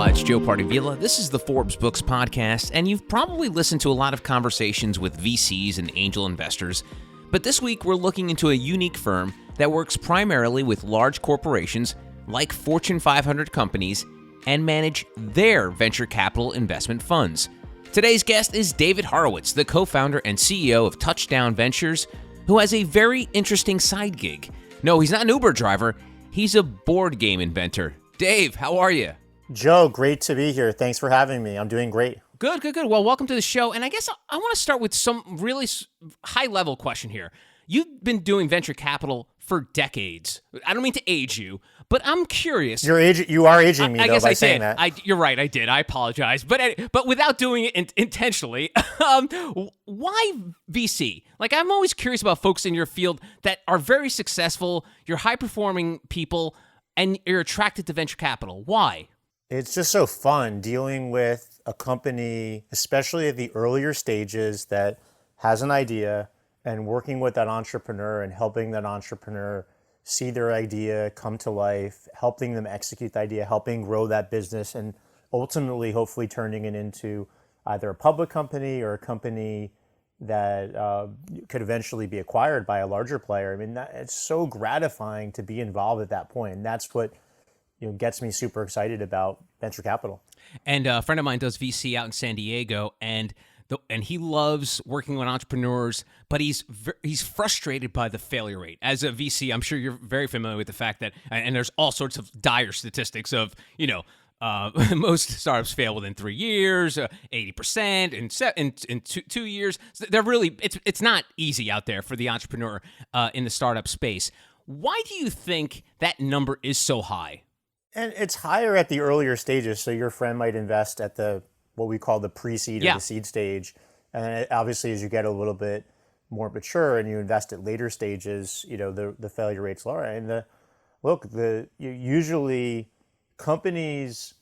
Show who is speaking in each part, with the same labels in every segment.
Speaker 1: Aloha, it's Joe Pardavila. This is the Forbes Books podcast, and you've probably listened to a lot of conversations with VCs and angel investors. But this week, we're looking into a unique firm that works primarily with large corporations like Fortune 500 companies and manage their venture capital investment funds. Today's guest is David Horowitz, the co-founder and CEO of Touchdown Ventures, who has a very interesting side gig. No, he's not an Uber driver. He's a board game inventor. Dave, how are you?
Speaker 2: Joe, great to be here. Thanks for having me. I'm doing great.
Speaker 1: Good. Well, welcome to the show. And I guess I want to start with some really high-level question here. You've been doing venture capital for decades. I don't mean to age you, but I'm curious.
Speaker 2: You are aging me,
Speaker 1: I
Speaker 2: though,
Speaker 1: guess
Speaker 2: by
Speaker 1: I
Speaker 2: saying
Speaker 1: did.
Speaker 2: that.
Speaker 1: You're right, I did. I apologize. But without doing it intentionally, why VC? Like, I'm always curious about folks in your field that are very successful, you're high-performing people, and you're attracted to venture capital. Why?
Speaker 2: It's just so fun dealing with a company, especially at the earlier stages, that has an idea and working with that entrepreneur and helping that entrepreneur see their idea come to life, helping them execute the idea, helping grow that business, and ultimately, hopefully turning it into either a public company or a company that could eventually be acquired by a larger player. I mean, it's so gratifying to be involved at that point. And that's what gets me super excited about venture capital.
Speaker 1: And a friend of mine does VC out in San Diego, and he loves working with entrepreneurs, but he's frustrated by the failure rate. As a VC, I'm sure you're very familiar with the fact that, and there's all sorts of dire statistics of, most startups fail within 3 years, 80% in 2 years. So they're really, it's not easy out there for the entrepreneur in the startup space. Why do you think that number is so high?
Speaker 2: And it's higher at the earlier stages. So your friend might invest at what we call the pre-seed or the seed stage. And obviously, as you get a little bit more mature and you invest at later stages, the failure rate's lower. And usually companies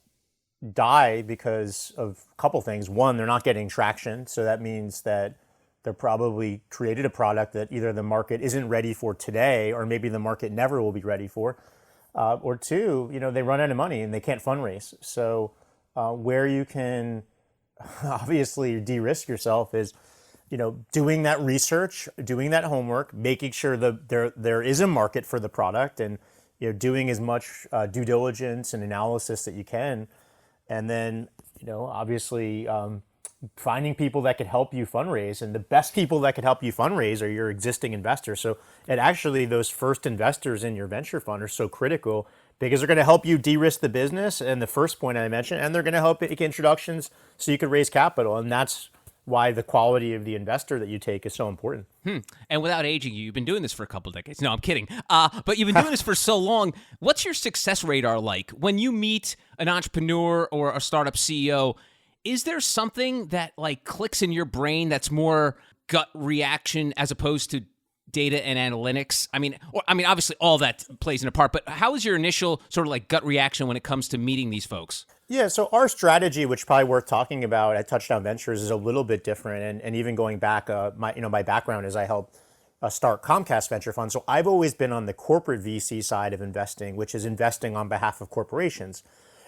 Speaker 2: die because of a couple things. One, they're not getting traction. So that means that they're probably created a product that either the market isn't ready for today, or maybe the market never will be ready for. Or two, they run out of money and they can't fundraise. So where you can obviously de-risk yourself is, doing that research, doing that homework, making sure that there is a market for the product, and doing as much due diligence and analysis that you can, and then obviously finding people that could help you fundraise. And the best people that could help you fundraise are your existing investors. So, and actually those first investors in your venture fund are so critical because they're going to help you de-risk the business, and the first point I mentioned, and they're going to help make introductions so you could raise capital. And that's why the quality of the investor that you take is so important.
Speaker 1: And without aging you, you've been doing this for a couple of decades. No, I'm kidding. But you've been doing this for so long. What's your success radar like? When you meet an entrepreneur or a startup CEO, is there something that like clicks in your brain that's more gut reaction as opposed to data and analytics? I mean, obviously all that plays in a part, but how is your initial sort of like gut reaction when it comes to meeting these folks?
Speaker 2: Yeah, so our strategy, which probably worth talking about at Touchdown Ventures, is a little bit different. And even going back, my background is I helped start Comcast Venture Fund. So I've always been on the corporate VC side of investing, which is investing on behalf of corporations.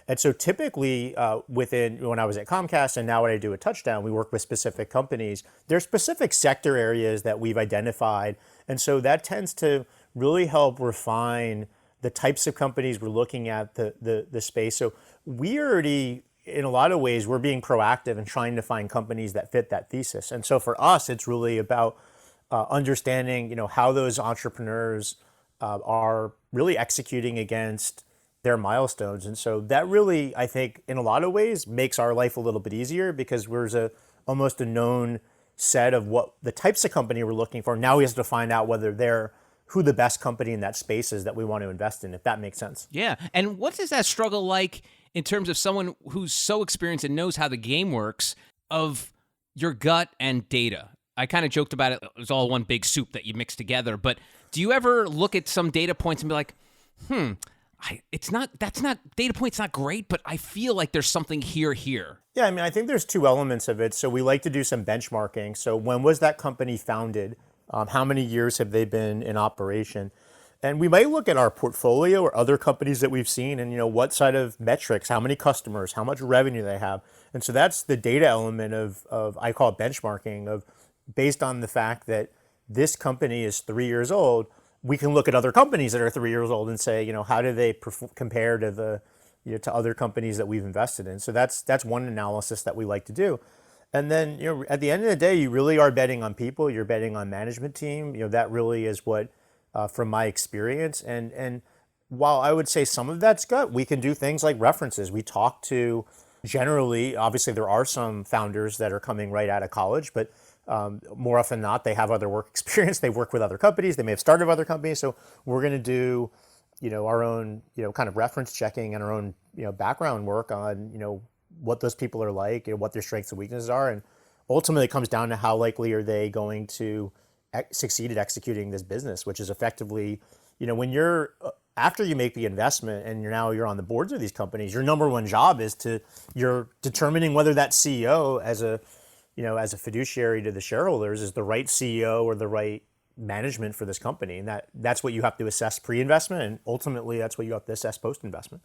Speaker 2: And so typically when I was at Comcast and now what I do at Touchdown, we work with specific companies. There's specific sector areas that we've identified. And so that tends to really help refine the types of companies we're looking at, the space. So we already, in a lot of ways, we're being proactive and trying to find companies that fit that thesis. And so for us, it's really about understanding, how those entrepreneurs are really executing against their milestones. And so that really, I think, in a lot of ways, makes our life a little bit easier because there's almost a known set of what the types of company we're looking for. Now we have to find out who the best company in that space is that we want to invest in, if that makes sense.
Speaker 1: Yeah. And what is that struggle like in terms of someone who's so experienced and knows how the game works, of your gut and data? I kind of joked about it. It was all one big soup that you mix together. But do you ever look at some data points and be like, data point's not great, but I feel like there's something here.
Speaker 2: Yeah, I think there's two elements of it. So we like to do some benchmarking. So when was that company founded? How many years have they been in operation? And we might look at our portfolio or other companies that we've seen and, what side of metrics, how many customers, how much revenue they have. And so that's the data element of I call it benchmarking, of based on the fact that this company is 3 years old, we can look at other companies that are 3 years old and say, how do they compare to to other companies that we've invested in. So that's one analysis that we like to do. And then, at the end of the day, you really are betting on people. You're betting on management team. That really is what, from my experience. And while I would say some of that's gut, we can do things like references. We talk to, generally, obviously there are some founders that are coming right out of college, but more often than not, they have other work experience. They work with other companies. They may have started with other companies. So we're going to do, our own, kind of reference checking and our own, background work on, what those people are like and what their strengths and weaknesses are. And ultimately it comes down to how likely are they going to succeed at executing this business, which is effectively, when you're, after you make the investment and you're on the boards of these companies, your number one job is you're determining whether that CEO as a fiduciary to the shareholders is the right CEO or the right management for this company. And that's what you have to assess pre-investment, and ultimately that's what you have to assess post-investment.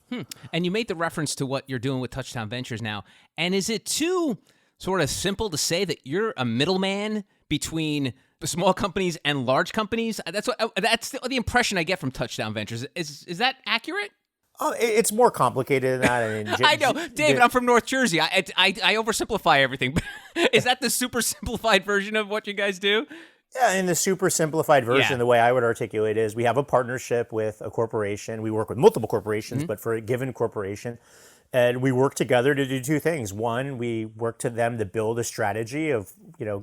Speaker 1: And you made the reference to what you're doing with Touchdown Ventures now. And is it too sort of simple to say that you're a middleman between small companies and large companies? That's the impression I get from Touchdown Ventures. Is that accurate?
Speaker 2: It's more complicated than that. I mean,
Speaker 1: I know, David. I'm from North Jersey. I oversimplify everything. Is that the super simplified version of what you guys do?
Speaker 2: Yeah, in the super simplified version, the way I would articulate it is we have a partnership with a corporation. We work with multiple corporations, but for a given corporation, and we work together to do two things. One, we work to them to build a strategy of,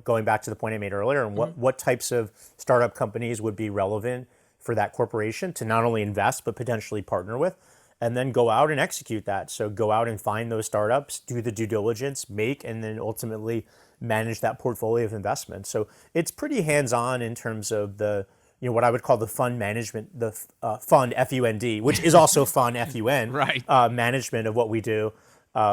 Speaker 2: going back to the point I made earlier, and what types of startup companies would be relevant for that corporation to not only invest, but potentially partner with, and then go out and execute that. So go out and find those startups, do the due diligence, and then ultimately manage that portfolio of investments. So it's pretty hands-on in terms of the, what I would call the fund management, the fund FUND, which is also fun FUN,
Speaker 1: right?
Speaker 2: Management of what we do,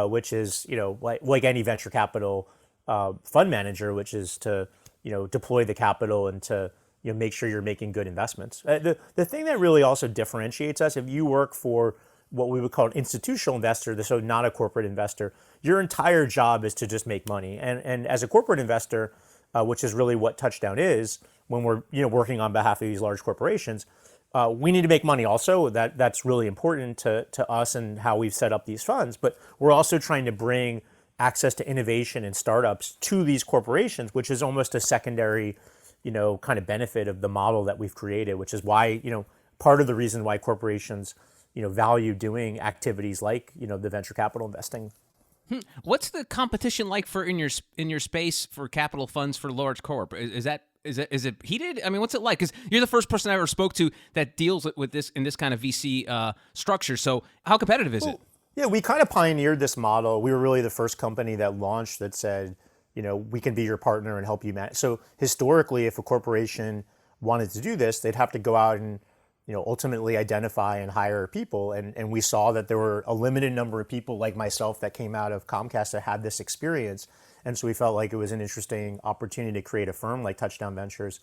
Speaker 2: which is, like any venture capital fund manager, which is to, deploy the capital and to, make sure you're making good investments. The thing that really also differentiates us, if you work for what we would call an institutional investor, so not a corporate investor, your entire job is to just make money. And as a corporate investor, which is really what Touchdown is, when we're working on behalf of these large corporations, we need to make money also. That's really important to us and how we've set up these funds. But we're also trying to bring access to innovation and startups to these corporations, which is almost a secondary, kind of benefit of the model that we've created, which is why, part of the reason why corporations value doing activities like, the venture capital investing.
Speaker 1: What's the competition like for in your space for capital funds for large corp? Is it heated? I mean, what's it like? Because you're the first person I ever spoke to that deals with this in this kind of VC structure. So how competitive is it?
Speaker 2: Yeah, we kind of pioneered this model. We were really the first company that launched that said, we can be your partner and help you manage. So historically, if a corporation wanted to do this, they'd have to go out and ultimately identify and hire people. And we saw that there were a limited number of people like myself that came out of Comcast that had this experience. And so we felt like it was an interesting opportunity to create a firm like Touchdown Ventures.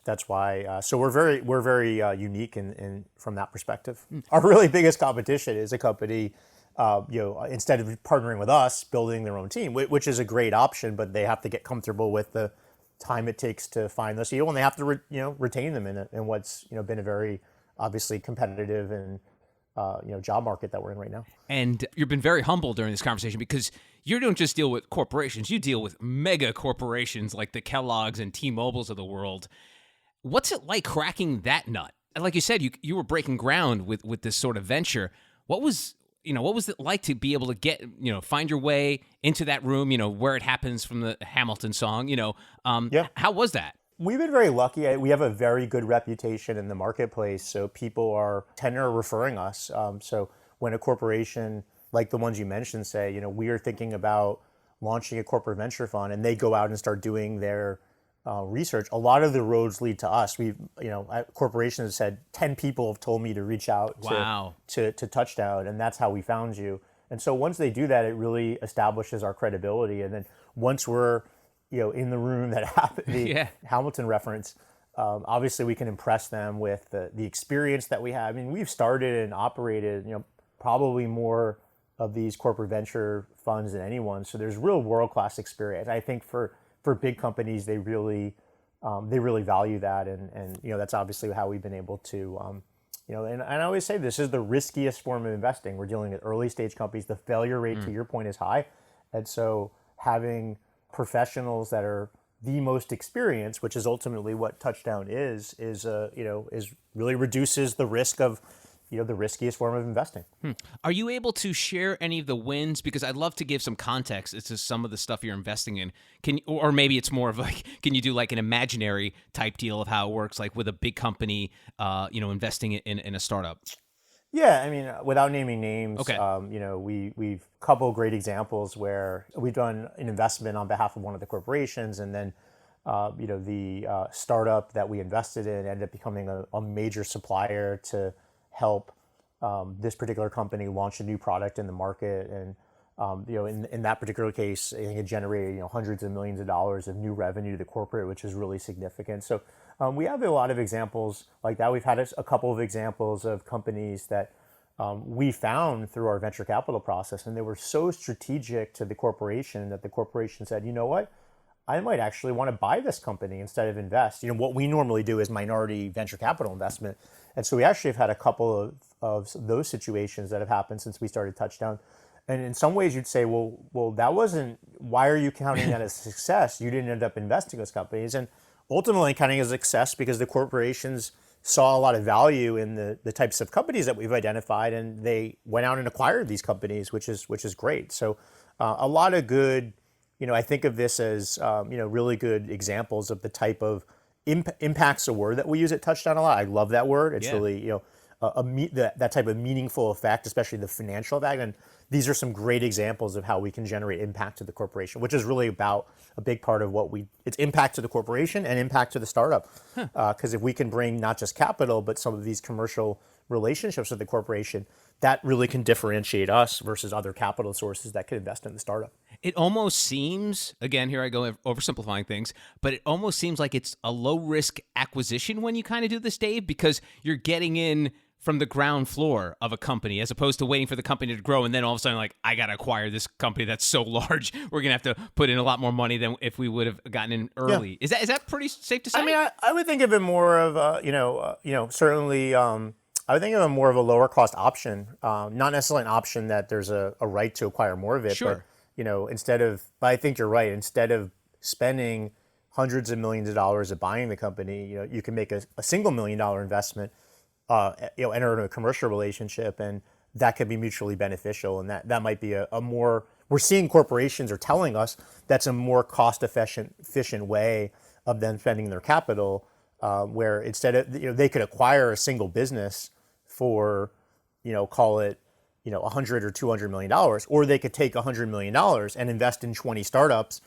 Speaker 2: That's why. So we're very unique in from that perspective. Our really biggest competition is a company, instead of partnering with us, building their own team, which is a great option, but they have to get comfortable with the time it takes to find those people, and they have to retain them in what's been a very obviously competitive and job market that we're in right now.
Speaker 1: And you've been very humble during this conversation because you don't just deal with corporations, you deal with mega corporations like the Kellogg's and T-Mobiles of the world. What's it like cracking that nut? And like you said, you were breaking ground with this sort of venture. What was it like to be able to get, find your way into that room, where it happens from the Hamilton song, How was that?
Speaker 2: We've been very lucky. We have a very good reputation in the marketplace, so people tend to referring us. So when a corporation like the ones you mentioned say, we are thinking about launching a corporate venture fund, and they go out and start doing their research, a lot of the roads lead to us. Corporations have said 10 people have told me to reach out to Touchdown, and that's how we found you. And so once they do that, it really establishes our credibility. And then once we're in the room that happened, the Hamilton reference, obviously we can impress them with the experience that we have. I mean, we've started and operated, probably more of these corporate venture funds than anyone. So there's real world-class experience. I think for big companies, they really value that, and that's obviously how we've been able to. And I always say this is the riskiest form of investing. We're dealing with early stage companies. The failure rate, to your point, is high, and so having professionals that are the most experienced, which is ultimately what Touchdown is really reduces the risk of the riskiest form of investing.
Speaker 1: Are you able to share any of the wins? Because I'd love to give some context as to some of the stuff you're investing in. Or maybe it's more of like, can you do like an imaginary type deal of how it works, like with a big company, investing in a startup?
Speaker 2: Yeah, I mean, without naming names,
Speaker 1: Okay.
Speaker 2: We've a couple of great examples where we've done an investment on behalf of one of the corporations, and then the startup that we invested in ended up becoming a major supplier to help this particular company launch a new product in the market. And in that particular case, I think it generated hundreds of millions of dollars of new revenue to the corporate, which is really significant. So we have a lot of examples like that. We've had a couple of examples of companies that we found through our venture capital process, and they were so strategic to the corporation that the corporation said, you know what, I might actually want to buy this company instead of invest. What we normally do is minority venture capital investment. And so we actually have had a couple of those situations that have happened since we started Touchdown. And in some ways you'd say, well, that wasn't, why are you counting that as success? You didn't end up investing in those companies. And ultimately counting as success because the corporations saw a lot of value in the types of companies that we've identified, and they went out and acquired these companies, which is great. So a lot of good, I think of this as, really good examples of the type of impact's a word that we use at Touchdown a lot. I love that word. It's really, that type of meaningful effect, especially the financial effect. And these are some great examples of how we can generate impact to the corporation, which is really about a big part of it's impact to the corporation and impact to the startup. Because if we can bring not just capital, but some of these commercial relationships with the corporation, that really can differentiate us versus other capital sources that could invest in the startup.
Speaker 1: It almost seems, again, here I go oversimplifying things, but it almost seems like it's a low-risk acquisition when you kind of do this, Dave, because you're getting in from the ground floor of a company as opposed to waiting for the company to grow and then all of a sudden like, I got to acquire this company that's so large, we're going to have to put in a lot more money than if we would have gotten in early. Yeah. Is that pretty safe to say?
Speaker 2: I mean, I would think of it more of, certainly... I would think of it more of a lower cost option, not necessarily an option that there's a right to acquire more of it.
Speaker 1: Sure.
Speaker 2: But I think you're right. Instead of spending hundreds of millions of dollars of buying the company, you can make a single $1 million investment, enter into a commercial relationship, and that could be mutually beneficial. And that might be a more, we're seeing corporations are telling us that's a more cost efficient way of them spending their capital, where instead of, they could acquire a single business for, call it, $100 or $200 million, or they could take $100 million and invest in 20 startups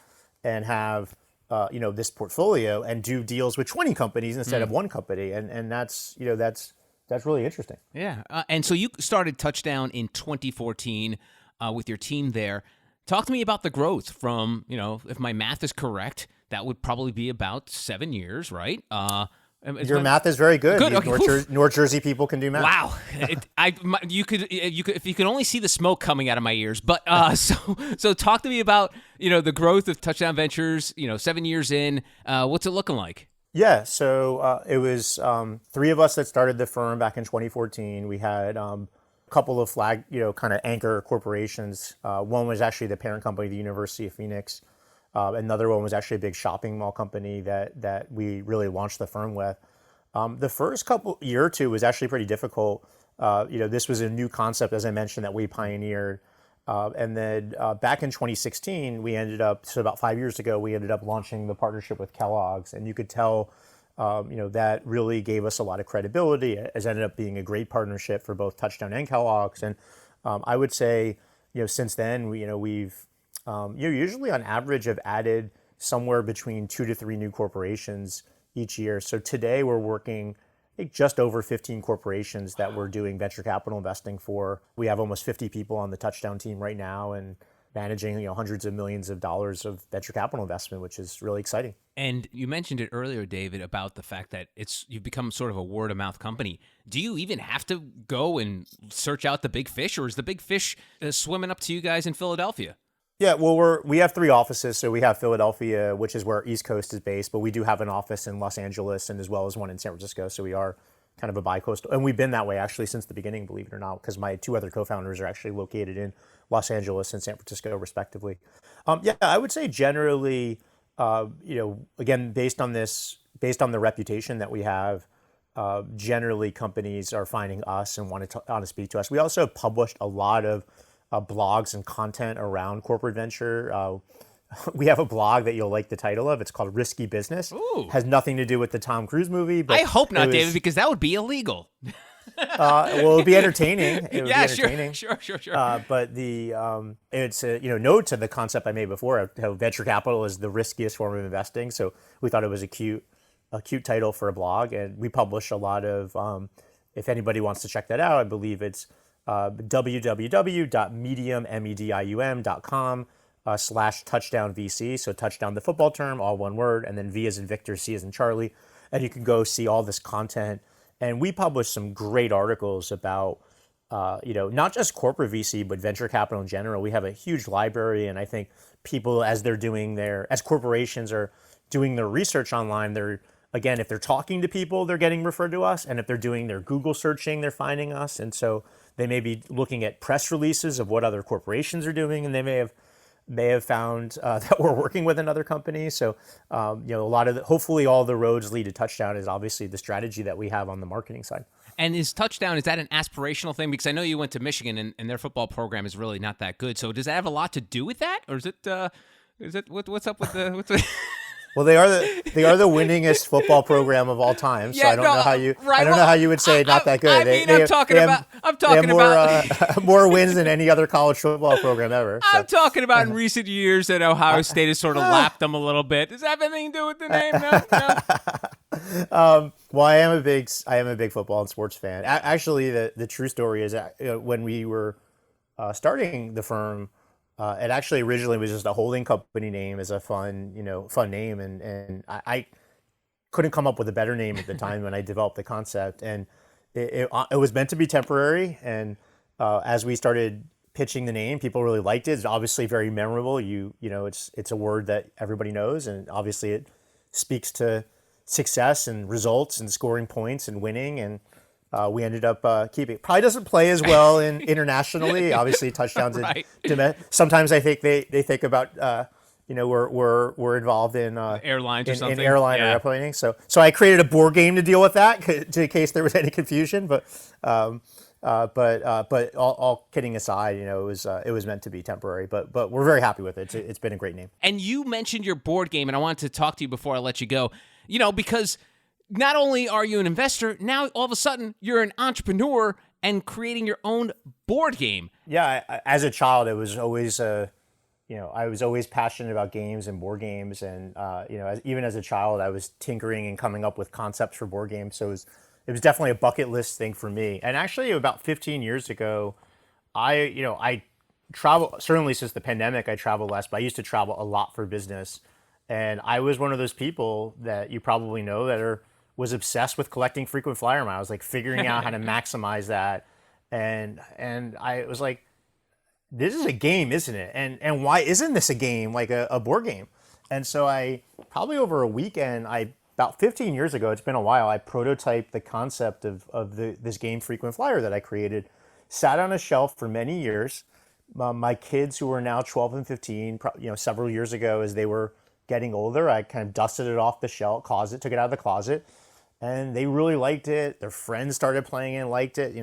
Speaker 2: and have, this portfolio and do deals with 20 companies instead of one company. And that's really interesting.
Speaker 1: Yeah. And so you started Touchdown in 2014 with your team there. Talk to me about the growth from, if my math is correct, that would probably be about 7 years, right?
Speaker 2: Your math is very good.
Speaker 1: Good. Okay.
Speaker 2: North Jersey people can do math.
Speaker 1: Wow, you could if you could only see the smoke coming out of my ears. But so talk to me about the growth of Touchdown Ventures. 7 years in, what's it looking like?
Speaker 2: Yeah, so it was three of us that started the firm back in 2014. We had a couple of flag, kind of anchor corporations. One was actually the parent company, the University of Phoenix. Another one was actually a big shopping mall company that we really launched the firm with. The first year or two was actually pretty difficult. This was a new concept, as I mentioned, that we pioneered. And then back in 2016, so about 5 years ago, we ended up launching the partnership with Kellogg's. And you could tell, that really gave us a lot of credibility. It has ended up being a great partnership for both Touchdown and Kellogg's. And I would say, since then, we've usually on average have added somewhere between 2 to 3 new corporations each year. So today we're working, I think, just over 15 corporations that we're doing venture capital investing for. We have almost 50 people on the Touchdown team right now, and managing hundreds of millions of dollars of venture capital investment, which is really exciting.
Speaker 1: And you mentioned it earlier, David, about the fact that you've become sort of a word of mouth company. Do you even have to go and search out the big fish, or is the big fish swimming up to you guys in Philadelphia?
Speaker 2: Yeah, well, we have 3 offices. So we have Philadelphia, which is where East Coast is based, but we do have an office in Los Angeles and as well as one in San Francisco. So we are kind of a bi-coastal, and we've been that way actually since the beginning, believe it or not, because my 2 other co-founders are actually located in Los Angeles and San Francisco, respectively. Yeah, I would say generally, again, based on the reputation that we have, generally companies are finding us and want to speak to us. We also published a lot of blogs and content around corporate venture. We have a blog that you'll like the title of. It's called Risky Business.
Speaker 1: Ooh.
Speaker 2: Has nothing to do with the Tom Cruise movie. But
Speaker 1: I hope not, David, because that would be illegal.
Speaker 2: Well, it would be entertaining. It would
Speaker 1: Yeah,
Speaker 2: be entertaining.
Speaker 1: sure.
Speaker 2: But it's a note to the concept I made before, how venture capital is the riskiest form of investing. So we thought it was a cute title for a blog, and we publish a lot of. If anybody wants to check that out, I believe it's www.medium.com/touchdown VC. So touchdown, the football term, all one word, and then V as in Victor, C as in Charlie, and you can go see all this content. And we publish some great articles about, not just corporate VC, but venture capital in general. We have a huge library, and I think people, as corporations are doing their research online, if they're talking to people, they're getting referred to us. And if they're doing their Google searching, they're finding us. And so they may be looking at press releases of what other corporations are doing, and they may have found that we're working with another company. So, a lot of hopefully all the roads lead to Touchdown is obviously the strategy that we have on the marketing side.
Speaker 1: And is Touchdown, is that an aspirational thing? Because I know you went to Michigan and their football program is really not that good. So does that have a lot to do with that? Or is it what's up with the...
Speaker 2: Well, they are the winningest football program of all time. So I don't know how you would say not that good.
Speaker 1: I'm talking about
Speaker 2: more wins than any other college football program ever.
Speaker 1: I'm talking about in recent years that Ohio State has sort of lapped them a little bit. Does that have anything to do with the name? No?
Speaker 2: Well, I am a big football and sports fan. Actually, the true story is when we were starting the firm. It actually originally was just a holding company name as a fun name, and I couldn't come up with a better name at the time when I developed the concept, and it was meant to be temporary. And as we started pitching the name, people really liked it. It's obviously very memorable. It's a word that everybody knows, and obviously it speaks to success and results and scoring points and winning. And we ended up keeping it. Probably doesn't play as well internationally. Obviously, Touchdowns.
Speaker 1: Right.
Speaker 2: Sometimes I think they think about we're involved in
Speaker 1: airlines or something.
Speaker 2: In airline or airplaning. So I created a board game to deal with that, in case there was any confusion. But all kidding aside, it was meant to be temporary. But we're very happy with it. It's been a great name.
Speaker 1: And you mentioned your board game, and I wanted to talk to you before I let you go. Because not only are you an investor, now all of a sudden you're an entrepreneur and creating your own board game.
Speaker 2: Yeah, as a child, it was always I was always passionate about games and board games, and even as a child, I was tinkering and coming up with concepts for board games. So it was definitely a bucket list thing for me. And actually, about 15 years ago, I travel, certainly since the pandemic, I travel less, but I used to travel a lot for business, and I was one of those people that you probably know that was obsessed with collecting frequent flyer miles, like figuring out how to maximize that. And I was like, this is a game, isn't it? And why isn't this a game, like a board game? And so I, probably over a weekend, about 15 years ago, it's been a while, I prototyped the concept of this game Frequent Flyer that I created, sat on a shelf for many years. My kids, who are now 12 and 15, several years ago, as they were getting older, I kind of dusted it off the shelf, took it out of the closet, and they really liked it. Their friends started playing it and liked it.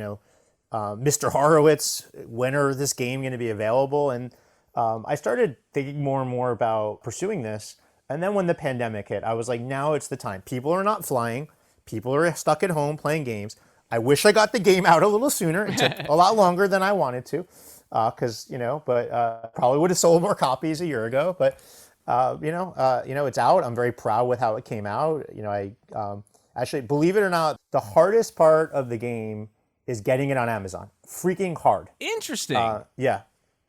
Speaker 2: Mr. Horowitz, when are this game going to be available? And I started thinking more and more about pursuing this. And then when the pandemic hit, I was like, now it's the time. People are not flying. People are stuck at home playing games. I wish I got the game out a little sooner. It took a lot longer than I wanted to, because probably would have sold more copies a year ago. But it's out. I'm very proud with how it came out. Actually, believe it or not, the hardest part of the game is getting it on Amazon. Freaking hard.
Speaker 1: Interesting.
Speaker 2: Yeah.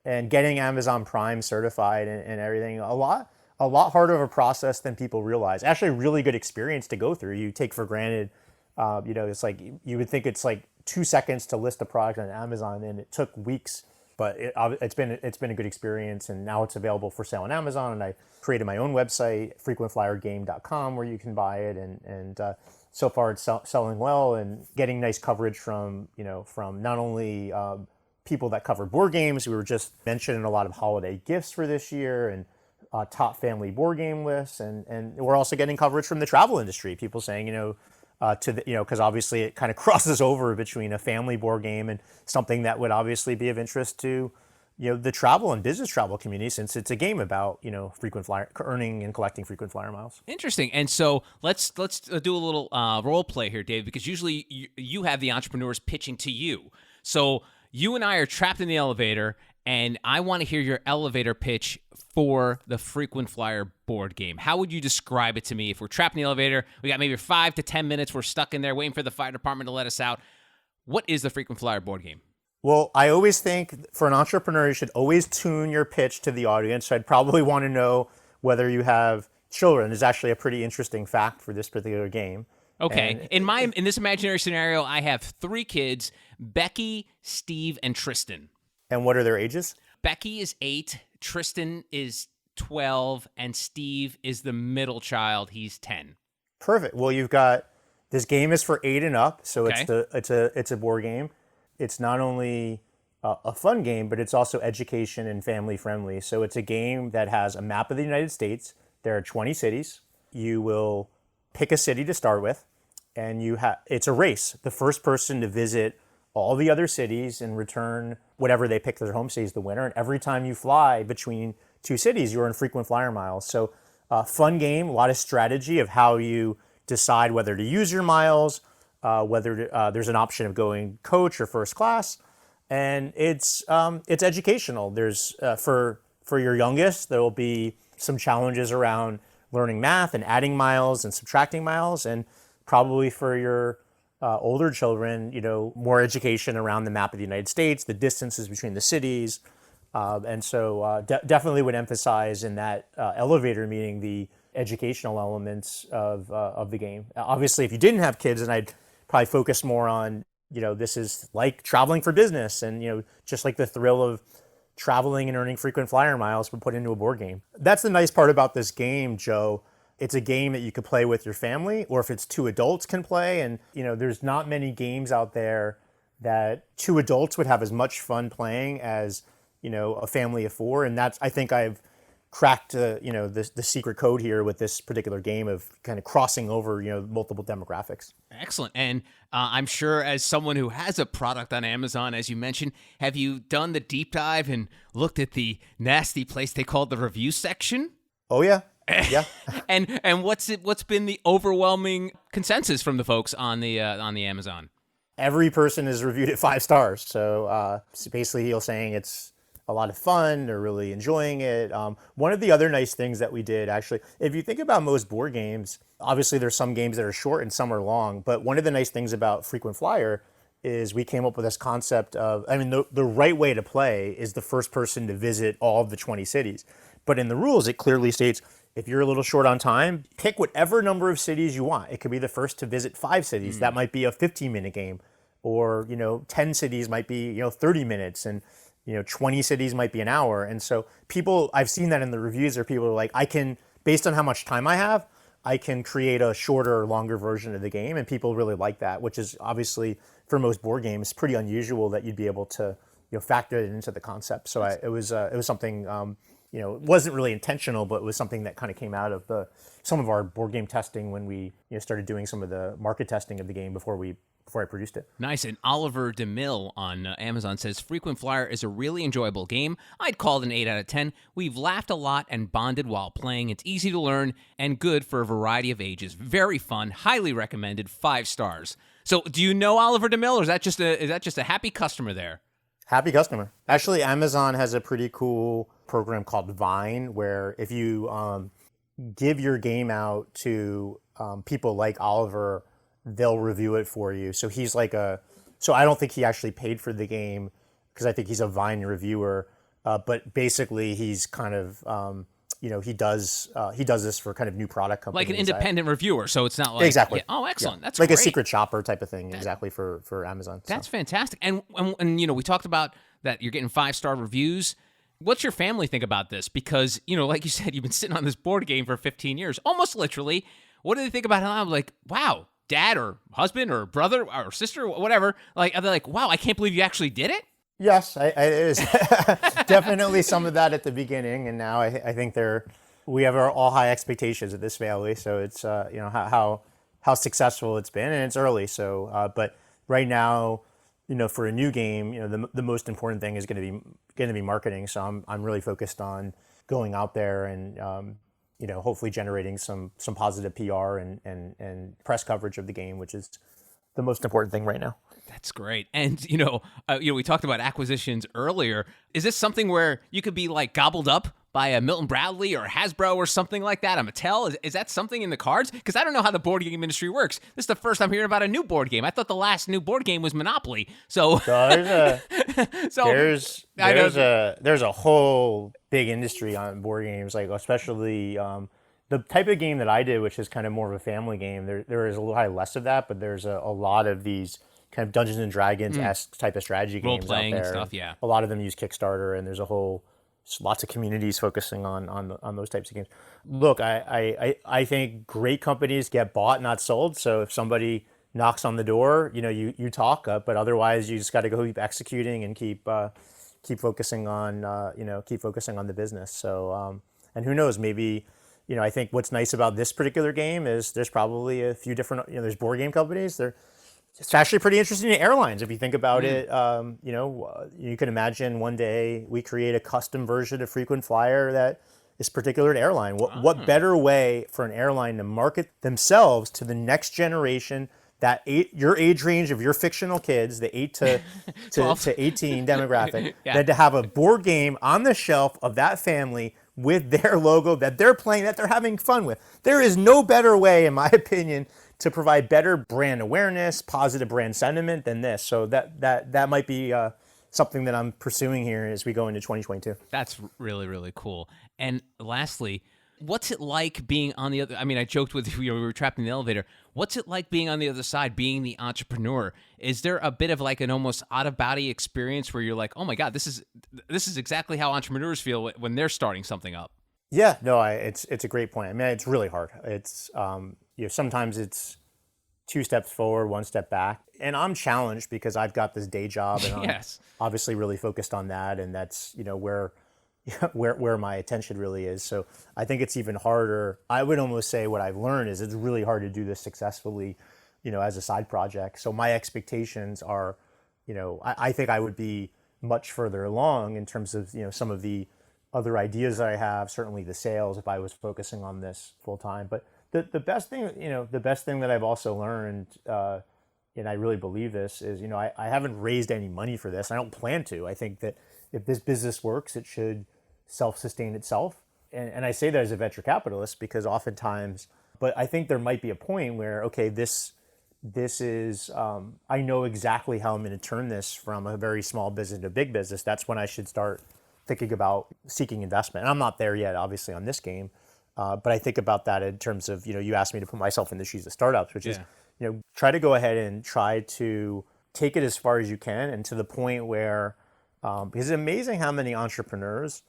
Speaker 2: and getting Amazon Prime certified and everything, a lot harder of a process than people realize. Actually, a really good experience to go through. You take for granted, it's like you would think it's like 2 seconds to list a product on Amazon, and it took weeks. But it's been a good experience, and now it's available for sale on Amazon. And I created my own website, frequentflyergame.com, where you can buy it, and so far it's selling well and getting nice coverage from not only people that cover board games. We were just mentioning a lot of holiday gifts for this year and top family board game lists, and we're also getting coverage from the travel industry. People saying, because obviously it kind of crosses over between a family board game and something that would obviously be of interest to, the travel and business travel community, since it's a game about, frequent flyer earning and collecting frequent flyer miles.
Speaker 1: Interesting. And so let's do a little role play here, Dave, because usually you have the entrepreneurs pitching to you. So you and I are trapped in the elevator, and I want to hear your elevator pitch for the frequent flyer board game. How would you describe it to me? If we're trapped in the elevator, we got maybe 5 to 10 minutes, we're stuck in there waiting for the fire department to let us out. What is the frequent flyer board game?
Speaker 2: Well, I always think for an entrepreneur, you should always tune your pitch to the audience. So I'd probably want to know whether you have children. Is actually a pretty interesting fact for this particular game.
Speaker 1: Okay. And in this imaginary scenario, I have 3 kids, Becky, Steve, and Tristan.
Speaker 2: And what are their ages?
Speaker 1: Becky is 8, Tristan is 12, and Steve is the middle child. He's 10.
Speaker 2: Perfect. Well, you've got, this game is for 8 and up, so
Speaker 1: Okay.
Speaker 2: it's a board game. It's not only a fun game, but it's also education and family friendly. So it's a game that has a map of the United States. There are 20 cities. You will pick a city to start with, and it's a race. The first person to visit all the other cities and return whatever they pick their home city is the winner. And every time you fly between 2 cities, you're in frequent flyer miles. So fun game, a lot of strategy of how you decide whether to use your miles, whether there's an option of going coach or first class. And it's educational. There's for your youngest, there will be some challenges around learning math and adding miles and subtracting miles. And probably for your older children, more education around the map of the United States, the distances between the cities. And so definitely would emphasize in that elevator meeting the educational elements of the game. Obviously, if you didn't have kids, then I'd probably focus more on, this is like traveling for business and, just like the thrill of traveling and earning frequent flyer miles, but put into a board game. That's the nice part about this game, Joe. It's a game that you could play with your family, or if it's 2 adults can play. And, there's not many games out there that 2 adults would have as much fun playing as, a family of 4. And I think I've cracked, the secret code here with this particular game of kind of crossing over, multiple demographics.
Speaker 1: Excellent. And I'm sure as someone who has a product on Amazon, as you mentioned, have you done the deep dive and looked at the nasty place they call the review section?
Speaker 2: Oh, yeah. Yeah.
Speaker 1: and what's been the overwhelming consensus from the folks on the Amazon?
Speaker 2: Every person has reviewed it 5 stars. So basically, he's saying it's a lot of fun. They're really enjoying it. One of the other nice things that we did, actually, if you think about most board games, obviously there's some games that are short and some are long. But one of the nice things about Frequent Flyer is we came up with this concept of, the right way to play is the first person to visit all of the 20 cities. But in the rules, it clearly states, if you're a little short on time, pick whatever number of cities you want. It could be the first to visit 5 cities. That might be a 15-minute game. Or, 10 cities might be, 30 minutes. And, 20 cities might be an hour. And so I've seen that in the reviews where people are like, based on how much time I have, I can create a shorter or longer version of the game. And people really like that, which is obviously, for most board games, pretty unusual that you'd be able to, factor it into the concept. So it was something, it wasn't really intentional, but it was something that kind of came out of some of our board game testing when we started doing some of the market testing of the game before I produced it.
Speaker 1: Nice. And Oliver DeMille on Amazon says, Frequent Flyer is a really enjoyable game. I'd call it an 8 out of 10. We've laughed a lot and bonded while playing. It's easy to learn and good for a variety of ages. Very fun. Highly recommended. 5 stars. So do you know Oliver DeMille, or is that just a happy customer there?
Speaker 2: Happy customer. Actually, Amazon has a pretty cool program called Vine, where if you give your game out to people like Oliver, they'll review it for you. So he's so I don't think he actually paid for the game, because I think he's a Vine reviewer. But basically, he's kind of he does this for kind of new product companies,
Speaker 1: like an independent reviewer. So it's not like
Speaker 2: exactly.
Speaker 1: Yeah, oh, excellent. That's
Speaker 2: like
Speaker 1: great.
Speaker 2: a secret shopper type of thing, exactly for Amazon.
Speaker 1: That's fantastic. And we talked about that you're getting 5-star reviews. What's your family think about this? Because, like you said, you've been sitting on this board game for 15 years, almost literally. What do they think about it? I'm like, wow, dad or husband or brother or sister, whatever. Like, are they like, wow, I can't believe you actually did it?
Speaker 2: Yes, it is definitely some of that at the beginning, and now I think we have all high expectations of this family. So it's how successful it's been, and it's early. So but right now, for a new game, the most important thing is going to be marketing. So I'm really focused on going out there and hopefully generating some positive PR and press coverage of the game, which is the most important thing right now.
Speaker 1: That's great. And, we talked about acquisitions earlier. Is this something where you could be like gobbled up by a Milton Bradley or Hasbro or something like that, a Mattel? Is that something in the cards? Because I don't know how the board game industry works. This is the first I'm hearing about a new board game. I thought the last new board game was Monopoly. So
Speaker 2: there's a whole big industry on board games, like especially the type of game that I did, which is kind of more of a family game. There is a little less of that, but there's a lot of these kind of Dungeons and Dragons-esque type of strategy games out there.
Speaker 1: Role-playing stuff, yeah.
Speaker 2: A lot of them use Kickstarter, and there's lots of communities focusing on those types of games. Look, I think great companies get bought, not sold. So if somebody knocks on the door, you talk, but otherwise you just got to go keep executing and keep focusing on the business. So and who knows, maybe. I think what's nice about this particular game is there's probably a few different, there's board game companies. It's actually pretty interesting in airlines. If you think about it, you can imagine one day we create a custom version of Frequent Flyer that is particular to airline. What better way for an airline to market themselves to the next generation, your age range of your fictional kids, the 8 to 18 demographic, than to have a board game on the shelf of that family with their logo that they're playing, that they're having fun with. There is no better way, in my opinion, to provide better brand awareness, positive brand sentiment than this. So that might be something that I'm pursuing here as we go into 2022.
Speaker 1: That's really, really cool. And lastly, what's it like being on the other? I mean, I joked with you, we were trapped in the elevator. What's it like being on the other side, being the entrepreneur? Is there a bit of like an almost out-of-body experience where you're like, oh my God, this is exactly how entrepreneurs feel when they're starting something up?
Speaker 2: Yeah, no, it's a great point. I mean, it's really hard. It's sometimes it's 2 steps forward, 1 step back, and I'm challenged because I've got this day job, and I'm obviously really focused on that, and that's where my attention really is. So I think it's even harder. I would almost say what I've learned is it's really hard to do this successfully, as a side project. So my expectations are, I think I would be much further along in terms of, some of the other ideas that I have, certainly the sales if I was focusing on this full time. But the best thing, that I've also learned, and I really believe this is, I haven't raised any money for this. I don't plan to. I think that if this business works, it should self-sustain itself. And I say that as a venture capitalist because oftentimes, but I think there might be a point where, okay, this is, I know exactly how I'm going to turn this from a very small business to a big business. That's when I should start thinking about seeking investment. And I'm not there yet, obviously, on this game. But I think about that in terms of, you asked me to put myself in the shoes of startups, which is, try to go ahead and try to take it as far as you can and to the point where, because it's amazing how many entrepreneurs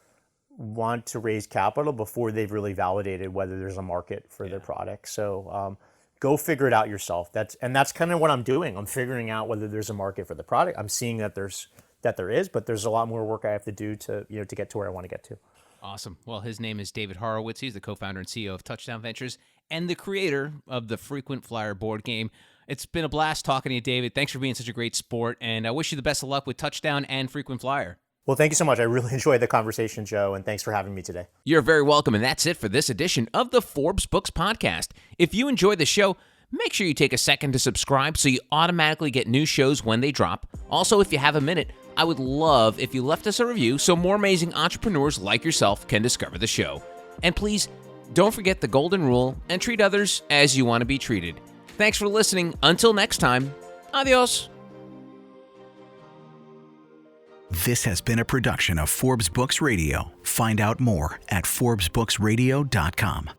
Speaker 2: want to raise capital before they've really validated whether there's a market for their product. So go figure it out yourself. That's kind of what I'm doing. I'm figuring out whether there's a market for the product. I'm seeing that there is, but there's a lot more work I have to do to get to where I want to get to.
Speaker 1: Awesome. Well, his name is David Horowitz. He's the co-founder and CEO of Touchdown Ventures and the creator of the Frequent Flyer board game. It's been a blast talking to you, David. Thanks for being such a great sport, and I wish you the best of luck with Touchdown and Frequent Flyer.
Speaker 2: Well, thank you so much. I really enjoyed the conversation, Joe, and thanks for having me today.
Speaker 1: You're very welcome, and that's it for this edition of the Forbes Books Podcast. If you enjoyed the show, make sure you take a second to subscribe so you automatically get new shows when they drop. Also, if you have a minute, I would love if you left us a review so more amazing entrepreneurs like yourself can discover the show. And please, don't forget the golden rule and treat others as you want to be treated. Thanks for listening. Until next time, adios.
Speaker 3: This has been a production of Forbes Books Radio. Find out more at ForbesBooksRadio.com.